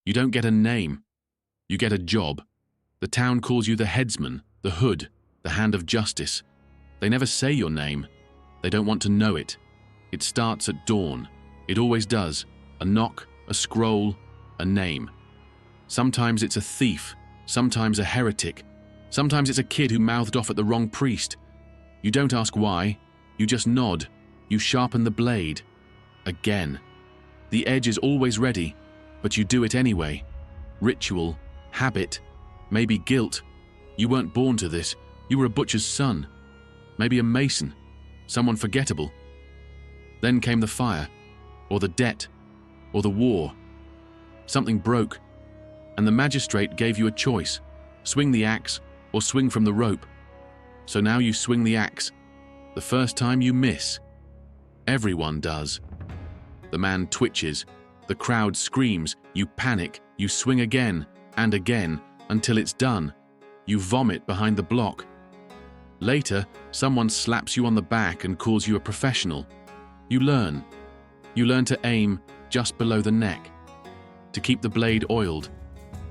You don't get a name. You get a job. The town calls you the headsman, the hood, the hand of justice. They never say your name. They don't want to know it. It starts at dawn. It always does. A knock, a scroll, a name. Sometimes it's a thief, sometimes a heretic. Sometimes it's a kid who mouthed off at the wrong priest. You don't ask why. You just nod. You sharpen the blade. Again. The edge is always ready, but you do it anyway. Ritual, habit, maybe guilt. You weren't born to this. You were a butcher's son. Maybe a mason. Someone forgettable. Then came the fire, or the debt, or the war. Something broke, and the magistrate gave you a choice. Swing the axe, or swing from the rope. So now you swing the axe. The first time you miss. Everyone does. The man twitches. The crowd screams. You panic. You swing again and again until it's done. You vomit behind the block. Later, someone slaps you on the back and calls you a professional. You learn. You learn to aim just below the neck, to keep the blade oiled,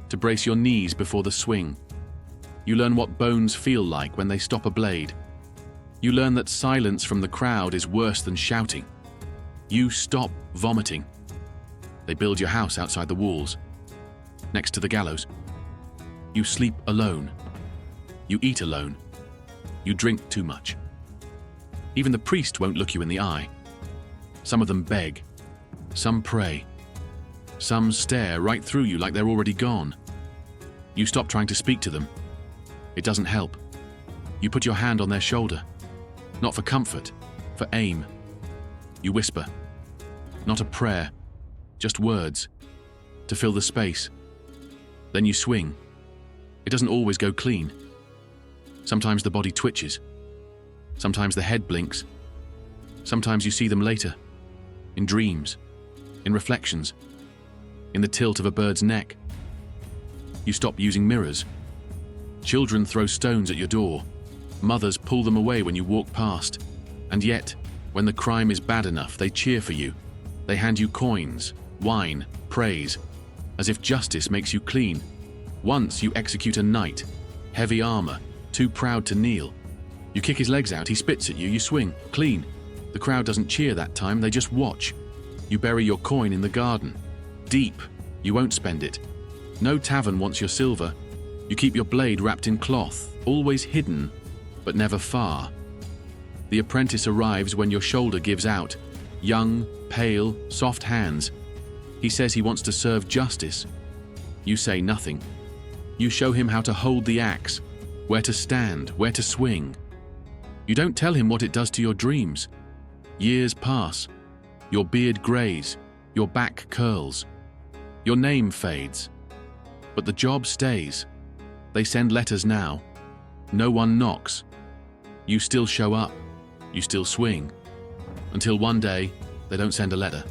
to brace your knees before the swing. You learn what bones feel like when they stop a blade. You learn that silence from the crowd is worse than shouting. You stop vomiting. They build your house outside the walls, next to the gallows. You sleep alone. You eat alone. You drink too much. Even the priest won't look you in the eye. Some of them beg. Some pray. Some stare right through you like they're already gone. You stop trying to speak to them. It doesn't help. You put your hand on their shoulder. Not for comfort, for aim. You whisper. Not a prayer, just words, to fill the space. Then you swing. It doesn't always go clean. Sometimes the body twitches. Sometimes the head blinks. Sometimes you see them later, in dreams, in reflections, in the tilt of a bird's neck. You stop using mirrors. Children throw stones at your door. Mothers pull them away when you walk past. And yet, when the crime is bad enough, they cheer for you. They hand you coins, wine, praise, as if justice makes you clean. Once you execute a knight, heavy armor, too proud to kneel. You kick his legs out, he spits at you, you swing, clean. The crowd doesn't cheer that time, they just watch. You bury your coin in the garden. Deep, you won't spend it. No tavern wants your silver. You keep your blade wrapped in cloth, always hidden, but never far. The apprentice arrives when your shoulder gives out. Young, pale, soft hands. He says he wants to serve justice. You say nothing. You show him how to hold the axe, where to stand, where to swing. You don't tell him what it does to your dreams. Years pass. Your beard grays, your back curls. Your name fades. But the job stays. They send letters now. No one knocks. You still show up. You still swing. Until one day, they don't send a letter.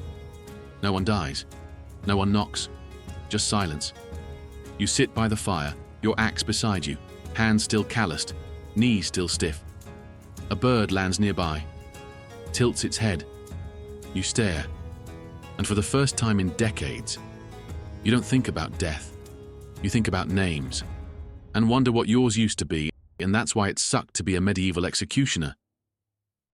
No one dies. No one knocks. Just silence. You sit by the fire, your axe beside you, hands still calloused, knees still stiff. A bird lands nearby, tilts its head. You stare. And for the first time in decades, you don't think about death. You think about names. And wonder what yours used to be, and that's why it sucked to be a medieval executioner.